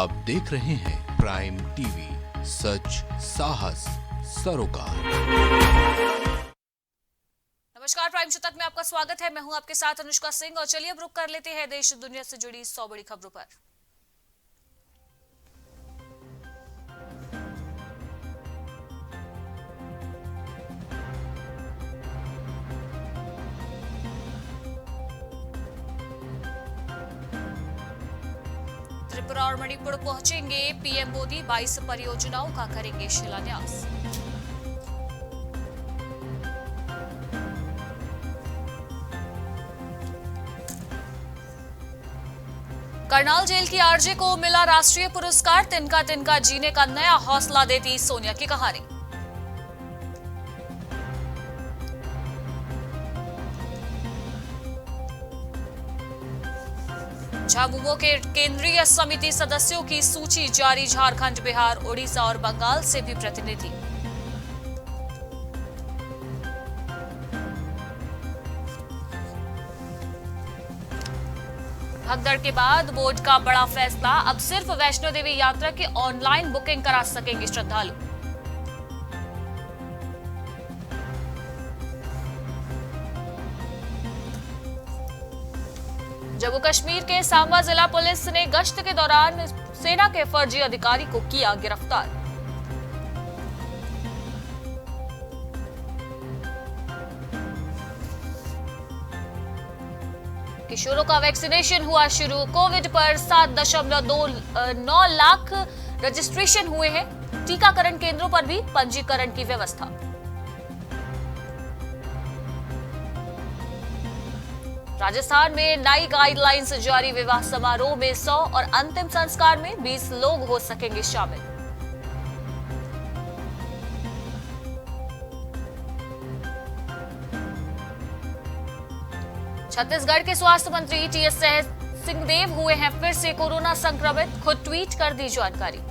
आप देख रहे हैं प्राइम टीवी, सच साहस सरोकार। नमस्कार, प्राइम शतक में आपका स्वागत है। मैं हूं आपके साथ अनुष्का सिंह और चलिए अब रुक कर लेते हैं देश दुनिया से जुड़ी 100 बड़ी खबरों पर। त्रिपुरा और मणिपुर पहुंचेंगे पीएम मोदी, 22 परियोजनाओं का करेंगे शिलान्यास। करनाल जेल की आरजे को मिला राष्ट्रीय पुरस्कार, तिनका तिनका जीने का नया हौसला देती सोनिया की कहानी। झामुमो के केंद्रीय समिति सदस्यों की सूची जारी, झारखंड, बिहार, ओडिशा और बंगाल से भी प्रतिनिधि। भगदड़ के बाद बोर्ड का बड़ा फैसला, अब सिर्फ वैष्णो देवी यात्रा की ऑनलाइन बुकिंग करा सकेंगे श्रद्धालु। जम्मू कश्मीर के सांबा जिला पुलिस ने गश्त के दौरान सेना के फर्जी अधिकारी को किया गिरफ्तार। किशोरों का वैक्सीनेशन हुआ शुरू, कोविड पर 7.29 लाख रजिस्ट्रेशन हुए हैं। टीकाकरण केंद्रों पर भी पंजीकरण की व्यवस्था। राजस्थान में नई गाइडलाइंस जारी, विवाह समारोह में 100 और अंतिम संस्कार में 20 लोग हो सकेंगे शामिल। छत्तीसगढ़ के स्वास्थ्य मंत्री टीएस सिंहदेव हुए हैं फिर से कोरोना संक्रमित, खुद ट्वीट कर दी जानकारी।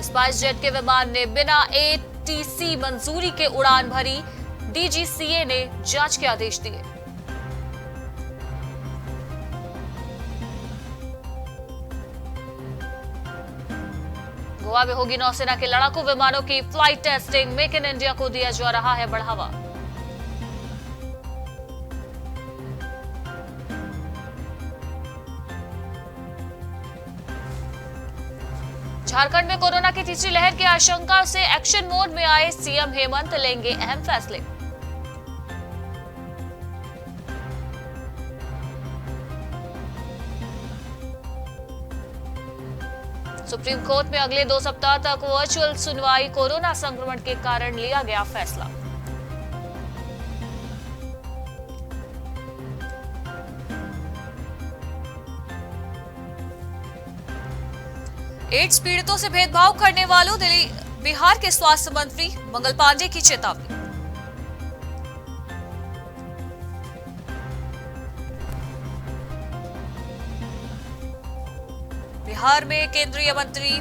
स्पाइस जेट के विमान ने बिना एटीसी मंजूरी के उड़ान भरी, डीजीसीए ने जांच के आदेश दिए। गोवा में होगी नौसेना के लड़ाकू विमानों की flight testing, make in India को दिया जा रहा है बढ़ावा। झारखंड में कोरोना की तीसरी लहर की आशंका से एक्शन मोड में आए सीएम हेमंत, लेंगे अहम फैसले। सुप्रीम कोर्ट में अगले 2 सप्ताह तक वर्चुअल सुनवाई, कोरोना संक्रमण के कारण लिया गया फैसला। एड्स पीड़ितों से भेदभाव करने वालों बिहार के स्वास्थ्य मंत्री मंगल पांडे की चेतावनी। बिहार में केंद्रीय मंत्री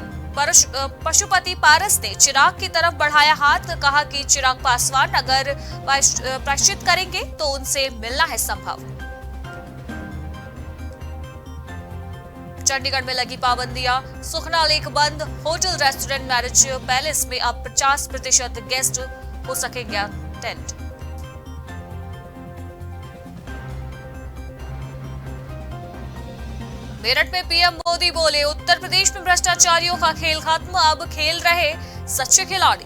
पशुपति पारस ने चिराग की तरफ बढ़ाया हाथ, कहा कि चिराग पासवान अगर प्रायश्चित करेंगे तो उनसे मिलना है संभव। चंडीगढ़ में लगी पाबंदियां, सुखना लेक बंद, होटल, रेस्टोरेंट, मैरिज पैलेस में अब 50% गेस्ट हो सकेंगे अटेंड। मेरठ में पीएम मोदी बोले, उत्तर प्रदेश में भ्रष्टाचारियों का खेल खत्म, अब खेल रहे सच्चे खिलाड़ी।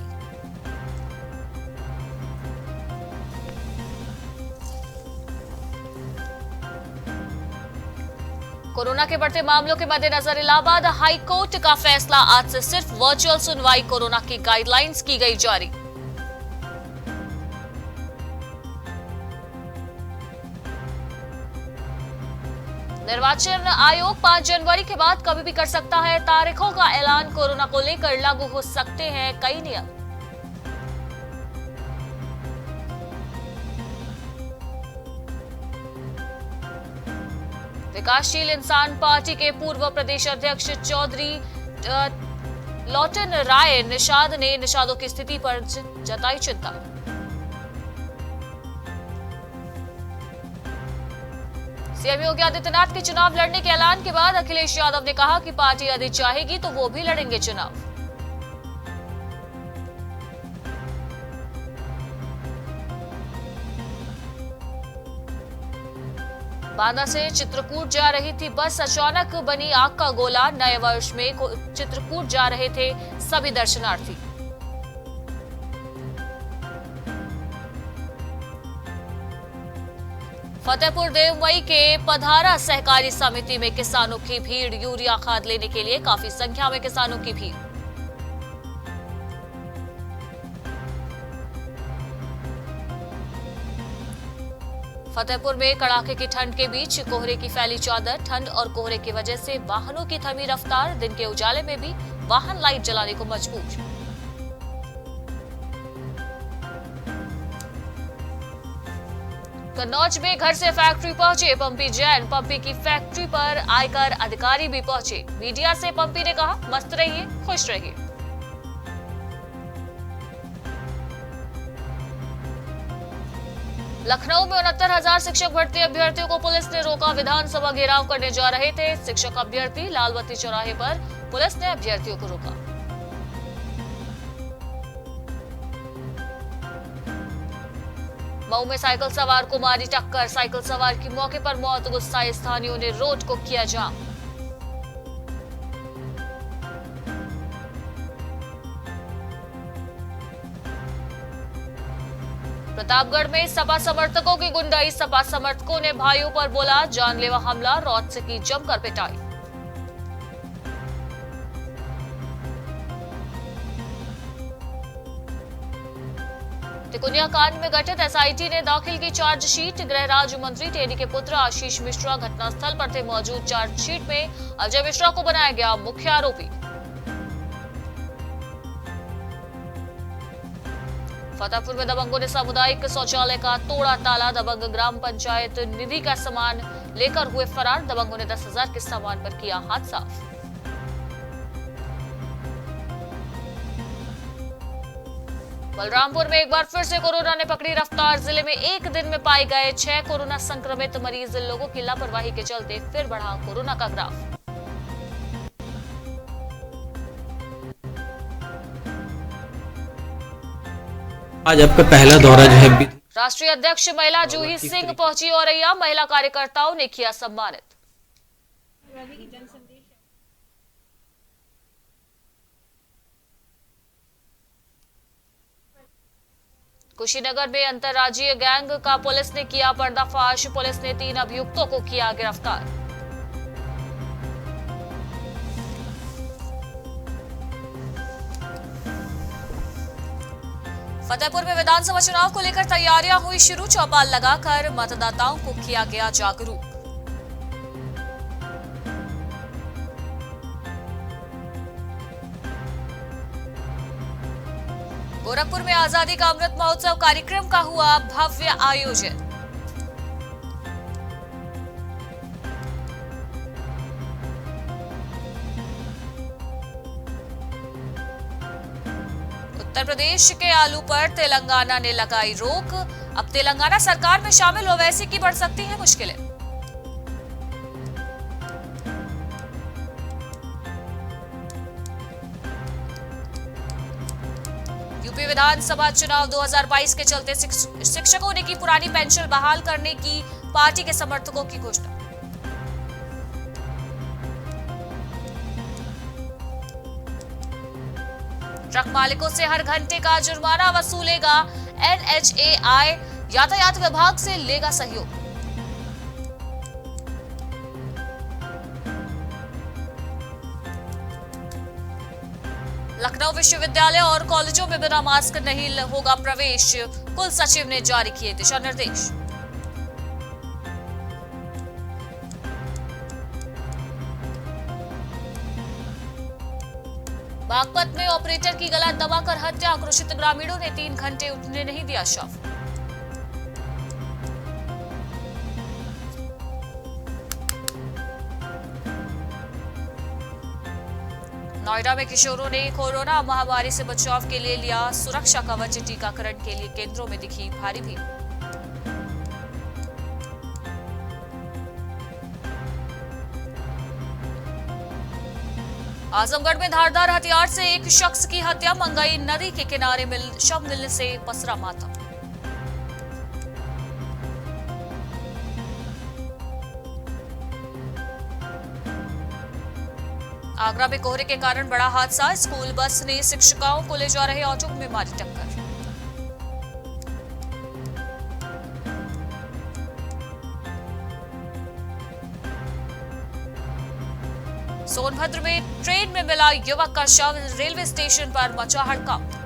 कोरोना के बढ़ते मामलों के मद्देनजर इलाहाबाद हाई कोर्ट का फैसला, आज से सिर्फ वर्चुअल सुनवाई, कोरोना की गाइडलाइंस की गई जारी। निर्वाचन आयोग 5 जनवरी के बाद कभी भी कर सकता है तारीखों का ऐलान, कोरोना को लेकर लागू हो सकते हैं कई नियम। विकासशील इंसान पार्टी के पूर्व प्रदेश अध्यक्ष चौधरी लौटन राय निषाद ने निषादों की स्थिति पर जताई चिंता। सीएम योगी आदित्यनाथ के चुनाव लड़ने के ऐलान के बाद अखिलेश यादव ने कहा कि पार्टी यदि चाहेगी तो वो भी लड़ेंगे चुनाव। बांदा से चित्रकूट जा रही थी बस, अचानक बनी आग का गोला। नए वर्ष में चित्रकूट जा रहे थे सभी दर्शनार्थी। फतेहपुर देवमई के पधारा सहकारी समिति में किसानों की भीड़। यूरिया खाद लेने के लिए काफी संख्या में किसानों की भीड़। फतेहपुर में कड़ाके की ठंड के बीच कोहरे की फैली चादर। ठंड और कोहरे की वजह से वाहनों की थमी रफ्तार। दिन के उजाले में भी वाहन लाइट जलाने को मजबूर। कन्नौज में घर से फैक्ट्री पहुंचे पंपी जैन। पंपी की फैक्ट्री पर आयकर अधिकारी भी पहुंचे। मीडिया से पंपी ने कहा, मस्त रहिए, खुश रहिए। लखनऊ में 69,000 शिक्षक भर्ती अभ्यर्थियों को पुलिस ने रोका। विधानसभा घेराव करने जा रहे थे शिक्षक अभ्यर्थी। लालबत्ती चौराहे पर पुलिस ने अभ्यर्थियों को रोका। मऊ में साइकिल सवार को मारी टक्कर। साइकिल सवार की मौके पर मौत। गुस्साए स्थानियों ने रोड को किया जाम। प्रतापगढ़ में सपा समर्थकों की गुंडाई। सपा समर्थकों ने भाइयों पर बोला जानलेवा हमला। रॉड से की जमकर पिटाई। तिकोनिया कांड में गठित एसआईटी ने दाखिल की चार्जशीट। गृह राज्य मंत्री टेनी के पुत्र आशीष मिश्रा घटनास्थल पर थे मौजूद। चार्जशीट में अजय मिश्रा को बनाया गया मुख्य आरोपी। फतेहपुर में दबंगों ने सामुदायिक शौचालय का तोड़ा ताला। दबंग ग्राम पंचायत निधि का सामान लेकर हुए फरार। दबंगों ने 10,000 के सामान पर किया हाथ साफ। बलरामपुर में एक बार फिर से कोरोना ने पकड़ी रफ्तार। जिले में एक दिन में पाए गए 6 कोरोना संक्रमित मरीज। लोगों की लापरवाही के चलते फिर बढ़ा कोरोना का ग्राफ। आज आपका पहला दौरा जो है राष्ट्रीय अध्यक्ष महिला जूही सिंह पहुंची औरैया। महिला कार्यकर्ताओं ने किया सम्मानित। कुशीनगर में अंतर्राज्यीय गैंग का पुलिस ने किया पर्दाफाश। पुलिस ने 3 अभियुक्तों को किया गिरफ्तार। फतेहपुर में विधानसभा चुनाव को लेकर तैयारियां हुई शुरू। चौपाल लगाकर मतदाताओं को किया गया जागरूक। गोरखपुर में आजादी का अमृत महोत्सव कार्यक्रम का हुआ भव्य आयोजन। उत्तर प्रदेश के आलू पर तेलंगाना ने लगाई रोक। अब तेलंगाना सरकार में शामिल ओवैसी की बढ़ सकती है मुश्किलें। यूपी विधानसभा चुनाव 2022 के चलते शिक्षकों ने की पुरानी पेंशन बहाल करने की पार्टी के समर्थकों की घोषणा। ट्रक मालिकों से हर घंटे का जुर्माना वसूलेगा एनएचएआई। यातायात विभाग से लेगा सहयोग। लखनऊ विश्वविद्यालय और कॉलेजों में बिना मास्क नहीं होगा प्रवेश। कुल सचिव ने जारी किए दिशा निर्देश। बागपत में ऑपरेटर की गला दबाकर हत्या। आक्रोशित ग्रामीणों ने 3 घंटे उठने नहीं दिया शव। नोएडा में किशोरों ने कोरोना महामारी से बचाव के लिए लिया सुरक्षा कवच। टीकाकरण के लिए केंद्रों में दिखी भारी भीड़। आजमगढ़ में धारदार हथियार से एक शख्स की हत्या, मंगई नदी के किनारे शव मिलने से पसरा मातम। आगरा में कोहरे के कारण बड़ा हादसा, स्कूल बस ने शिक्षिकाओं को ले जा रहे ऑटो में मारी टक्कर। सोनभद्र में ट्रेन में मिला युवक का शव, रेलवे स्टेशन पर मचा हड़कंप।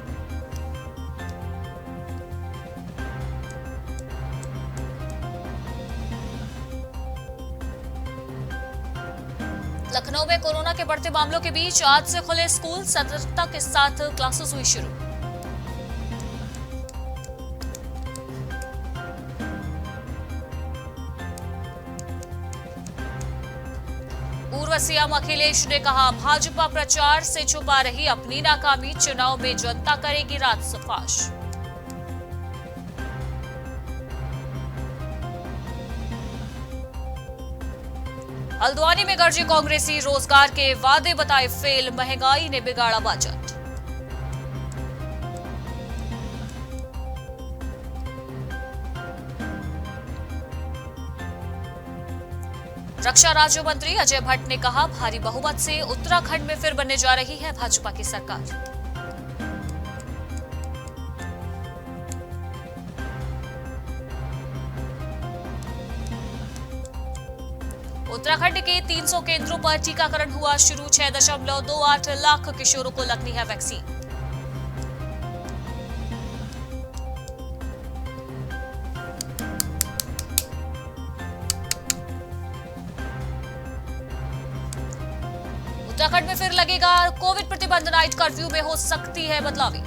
लखनऊ में कोरोना के बढ़ते मामलों के बीच आज से खुले स्कूल, सतर्कता के साथ क्लासेस हुई शुरू। पूर्व सीएम अखिलेश ने कहा, भाजपा प्रचार से छुपा रही अपनी नाकामी, चुनाव में जनता करेगी राजसफाश। हल्द्वानी में गरजे कांग्रेसी, रोजगार के वादे बताए फेल, महंगाई ने बिगाड़ा बजट। रक्षा राज्य मंत्री अजय भट्ट ने कहा, भारी बहुमत से उत्तराखंड में फिर बनने जा रही है भाजपा की सरकार। उत्तराखंड के 300 केंद्रों पर टीकाकरण हुआ शुरू, 6.28 लाख किशोरों को लगनी है वैक्सीन। उत्तराखंड में फिर लगेगा कोविड प्रतिबंध, नाइट कर्फ्यू में हो सकती है बदलावी।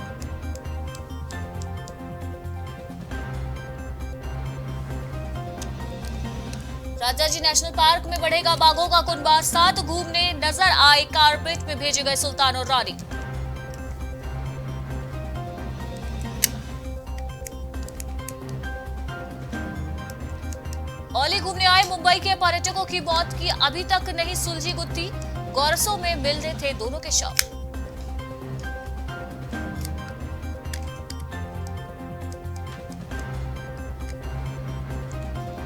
राजाजी नेशनल पार्क में बढ़ेगा बाघों का कुनबा, साथ घूमने नजर आए कारपेट में भेजे गए सुल्तान और रानी। औली घूमने आए मुंबई के पर्यटकों की मौत की अभी तक नहीं सुलझी गुत्थी, गौरसों में मिल रहे थे दोनों के शव।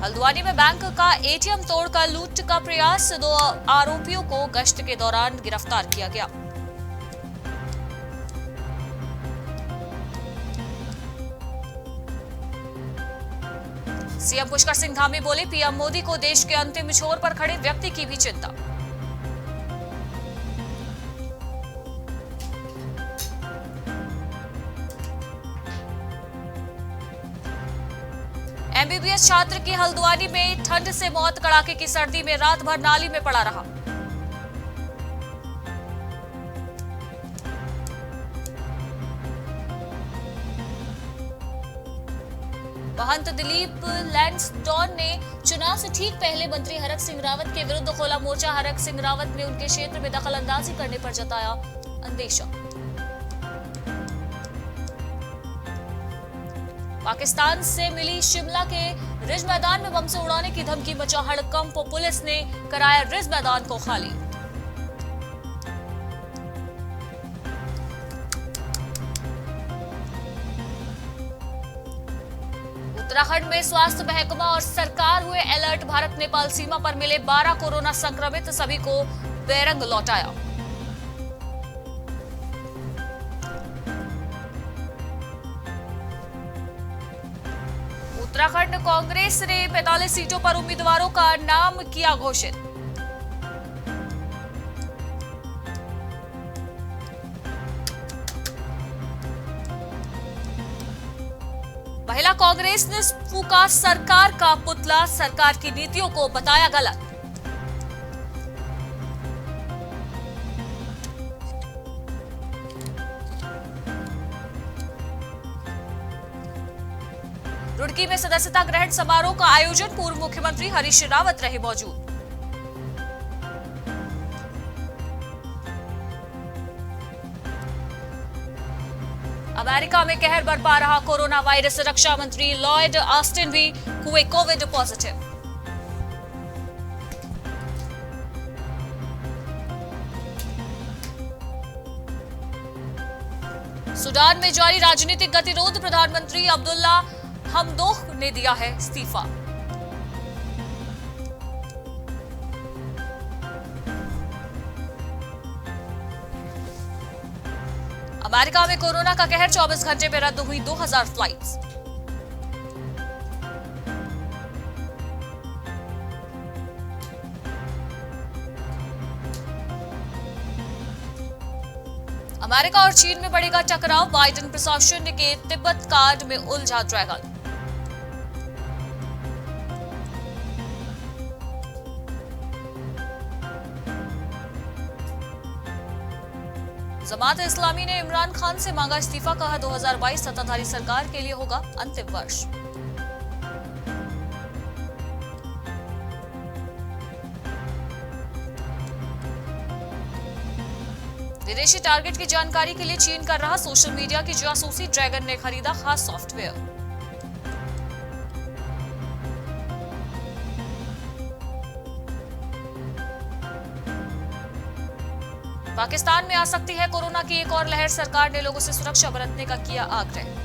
हल्द्वानी में बैंक का एटीएम तोड़कर लूट का प्रयास, 2 आरोपियों को गश्त के दौरान गिरफ्तार किया गया। सीएम पुष्कर सिंह धामी बोले, पीएम मोदी को देश के अंतिम छोर पर खड़े व्यक्ति की भी चिंता। एमबीबीएस छात्र की हल्द्वानी में ठंड से मौत, कड़ाके की सर्दी में रात भर नाली में पड़ा रहा। महंत दिलीप लैंसडॉन ने चुनाव से ठीक पहले मंत्री हरक सिंह रावत के विरुद्ध खोला मोर्चा, हरक सिंह रावत ने उनके क्षेत्र में दखल अंदाजी करने पर जताया अंदेशा। पाकिस्तान से मिली शिमला के रिज मैदान में बम से उड़ाने की धमकी, मचा हड़कंप, पुलिस ने कराया रिज मैदान को खाली। उत्तराखंड में स्वास्थ्य महकमा और सरकार हुए अलर्ट, भारत नेपाल सीमा पर मिले 12 कोरोना संक्रमित, सभी को बेरंग लौटाया। उत्तराखंड कांग्रेस ने 45 सीटों पर उम्मीदवारों का नाम किया घोषित। महिला कांग्रेस ने फूका सरकार का पुतला, सरकार की नीतियों को बताया गलत। रुड़की में सदस्यता ग्रहण समारोह का आयोजन, पूर्व मुख्यमंत्री हरीश रावत रहे मौजूद। अमेरिका में कहर बरपा रहा कोरोना वायरस, रक्षा मंत्री लॉयड ऑस्टिन भी हुए कोविड पॉजिटिव। सूडान में जारी राजनीतिक गतिरोध, प्रधानमंत्री अब्दुल्ला हमदोह ने दिया है इस्तीफा। अमेरिका में कोरोना का कहर, 24 घंटे में रद्द हुई 2000 फ्लाइट्स। अमेरिका और चीन में बढ़ेगा टकराव, बाइडेन प्रशासन के तिब्बत कार्ड में उलझा ड्रैगन। जमात इस्लामी ने इमरान खान से मांगा इस्तीफा, कहा 2022 सत्ताधारी सरकार के लिए होगा अंतिम वर्ष। विदेशी टारगेट की जानकारी के लिए चीन कर रहा सोशल मीडिया की जासूसी, ड्रैगन ने खरीदा खास सॉफ्टवेयर। पाकिस्तान में आ सकती है कोरोना की एक और लहर, सरकार ने लोगों से सुरक्षा बरतने का किया आग्रह।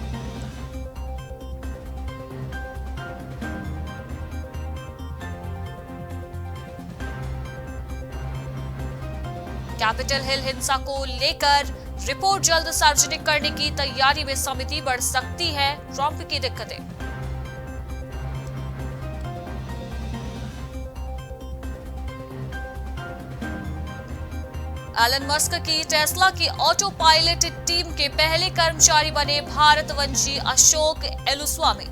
कैपिटल हिल हिंसा को लेकर रिपोर्ट जल्द सार्वजनिक करने की तैयारी में समिति, बढ़ सकती है ट्रंप की दिक्कतें। एलन मस्क की टेस्ला की ऑटो पायलट टीम के पहले कर्मचारी बने भारतवंशी अशोक एलुस्वामी।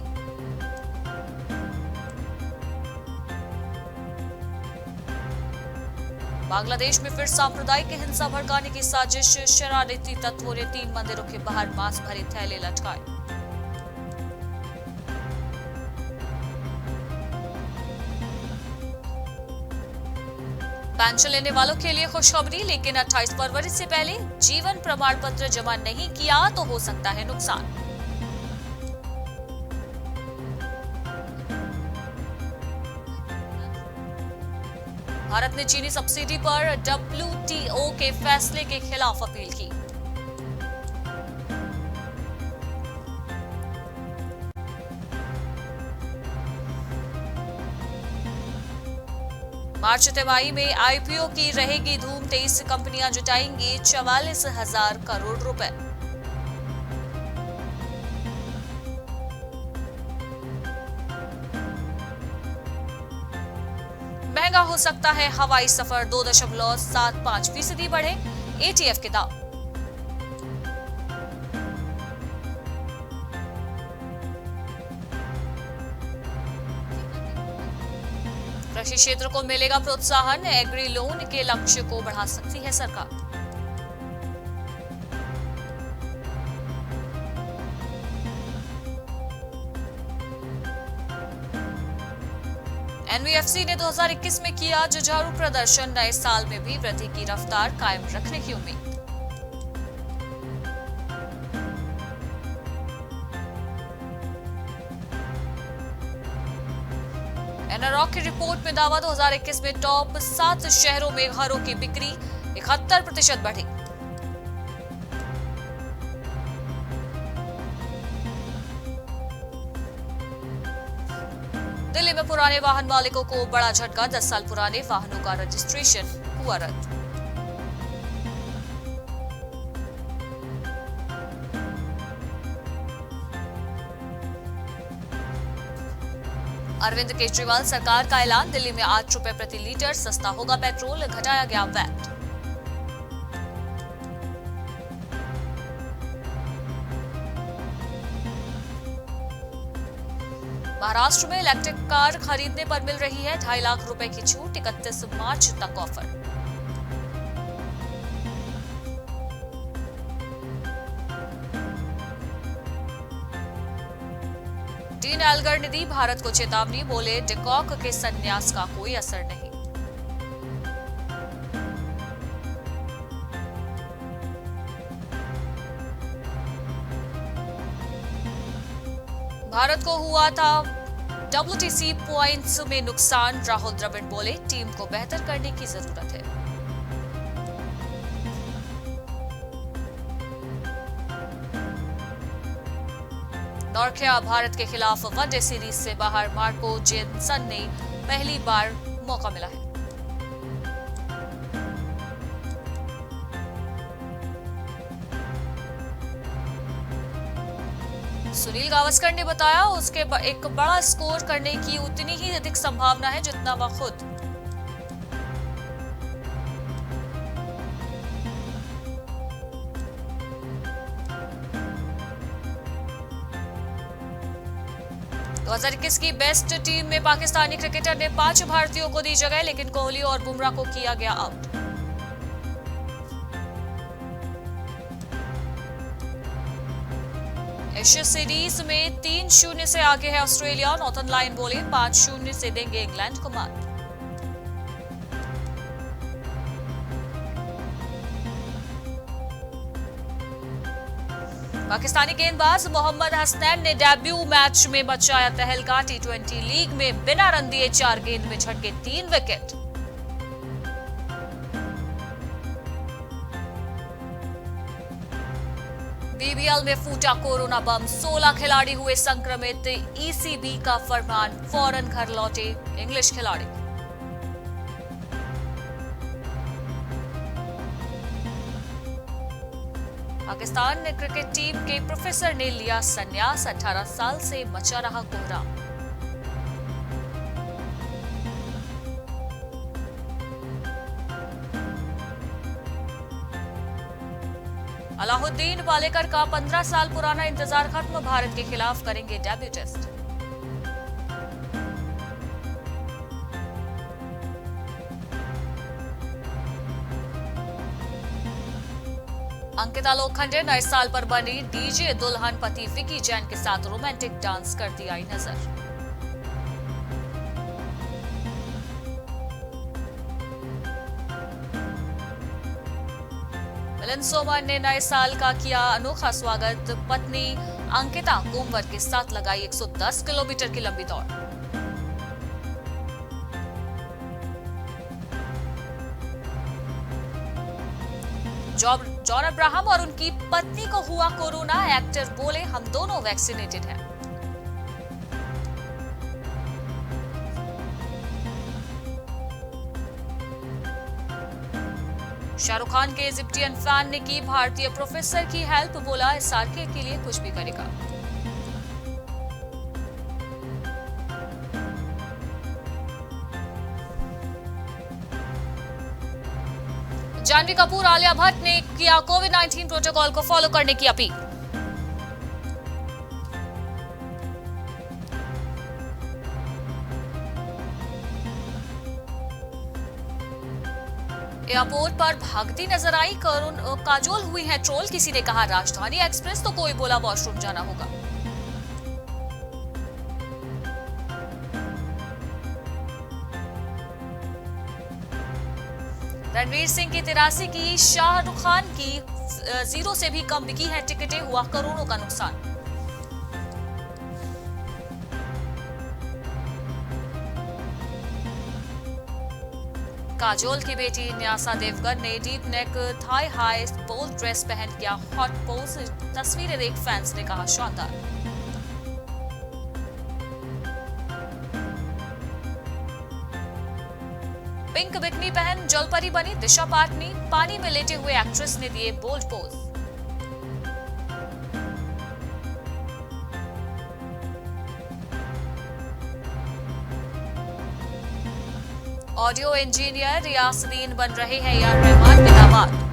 बांग्लादेश में फिर सांप्रदायिक हिंसा भड़काने की साजिश, शरारती तत्वों ने 3 मंदिरों के बाहर मांस भरे थैले लटकाए। पेंशन लेने वालों के लिए खुशखबरी, लेकिन 28 फरवरी से पहले जीवन प्रमाण पत्र जमा नहीं किया तो हो सकता है नुकसान। भारत ने चीनी सब्सिडी पर WTO के फैसले के खिलाफ अपील की। मार्च तिमाही में IPO की रहेगी धूम, 23 कंपनियां जुटाएंगी 44,000 करोड़ रुपए। महंगा हो सकता है हवाई सफर, 2.75% बढ़े ATF के दाम। कृषि क्षेत्र को मिलेगा प्रोत्साहन, एग्री लोन के लक्ष्य को बढ़ा सकती है सरकार। NVFC ने 2021 में किया जुझारू प्रदर्शन, नए साल में भी वृद्धि की रफ्तार कायम रखने की उम्मीद। एनरॉक की रिपोर्ट में दावा, 2021 में टॉप 7 शहरों में घरों की बिक्री 71% बढ़ी। दिल्ली में पुराने वाहन मालिकों को बड़ा झटका, 10 साल पुराने वाहनों का रजिस्ट्रेशन हुआ रद्द। अरविंद केजरीवाल सरकार का ऐलान, दिल्ली में 8 रुपए प्रति लीटर सस्ता होगा पेट्रोल, घटाया गया वैट। महाराष्ट्र में इलेक्ट्रिक कार खरीदने पर मिल रही है 2.5 लाख रुपए की छूट, 31 मार्च तक ऑफर। डीन एल्गर ने दी भारत को चेतावनी, बोले डिकॉक के संन्यास का कोई असर नहीं। भारत को हुआ था WTC पॉइंट्स में नुकसान, राहुल द्रविड़ बोले टीम को बेहतर करने की जरूरत है। नॉर्थिया भारत के खिलाफ वनडे सीरीज से बाहर, मार्को जेनसन ने पहली बार मौका मिला है। सुनील गावस्कर ने बताया उसके एक बड़ा स्कोर करने की उतनी ही अधिक संभावना है जितना वह खुद। तो 2021 की बेस्ट टीम में पाकिस्तानी क्रिकेटर ने 5 भारतीयों को दी जगह, लेकिन कोहली और बुमराह को किया गया आउट। एशेज सीरीज में 3-0 से आगे है ऑस्ट्रेलिया। नॉर्थन लाइन बोले 5-0 से देंगे इंग्लैंड को मात। पाकिस्तानी गेंदबाज मोहम्मद हसनैन ने डेब्यू मैच में मचाया तहलका। टी20 लीग में बिना रन दिए 4 गेंद में झटके 3 विकेट। बीबीएल में फूटा कोरोना बम, 16 खिलाड़ी हुए संक्रमित। ईसीबी का फरमान, फौरन घर लौटे इंग्लिश खिलाड़ी। पाकिस्तान क्रिकेट टीम के प्रोफेसर ने लिया संन्यास। 18 साल से मचा रहा कोहराम। अलाउद्दीन वालेकर का 15 साल पुराना इंतजार खत्म, भारत के खिलाफ करेंगे डेब्यू टेस्ट। अंकिता लोखंडे नए साल पर बनी डीजे दुल्हन, पति विकी जैन के साथ रोमांटिक डांस करती आई नजर। मिलिंद सोमन ने नए साल का किया अनोखा स्वागत, पत्नी अंकिता कुंवर के साथ लगाई 110 किलोमीटर की लंबी दौड़। जॉन अब्राहम और उनकी पत्नी को हुआ कोरोना, एक्टर बोले हम दोनों वैक्सीनेटेड हैं। शाहरुख खान के इजिप्टियन फैन ने की भारतीय प्रोफेसर की हेल्प, बोला एसआरके के लिए कुछ भी करेगा। जानवी कपूर, आलिया भट्ट ने किया कोविड-19 प्रोटोकॉल को फॉलो करने की अपील। एयरपोर्ट पर भागती नजर आई काजोल, हुई है ट्रोल। किसी ने कहा राजधानी एक्सप्रेस तो कोई बोला वॉशरूम जाना होगा। रणवीर सिंह की 83 की, शाहरुख खान की 0 से भी कम बिकी है टिकटें, हुआ करोड़ों का नुकसान। काजोल की बेटी न्यासा देवगन ने deep neck thigh high bold dress पहन किया हॉट पोज, तस्वीरें देख फैंस ने कहा शानदार। पिंक बिकनी पहन जलपरी बनी दिशा पाटनी, पानी में लेटे हुए एक्ट्रेस ने दिए bold pose. Audio engineer Riyasuddin बन रहे हैं ए.आर. रहमान के दामाद।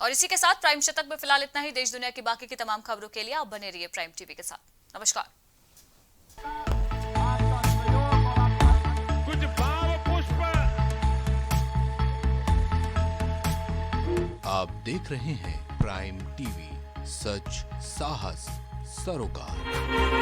और इसी के साथ प्राइम शतक में फिलहाल इतना ही। देश दुनिया की बाकी की तमाम खबरों के लिए आप बने रहिए प्राइम टीवी के साथ। नमस्कार। कुछ भाव पुष्प। आप देख रहे हैं प्राइम टीवी, सच साहस सरोकार।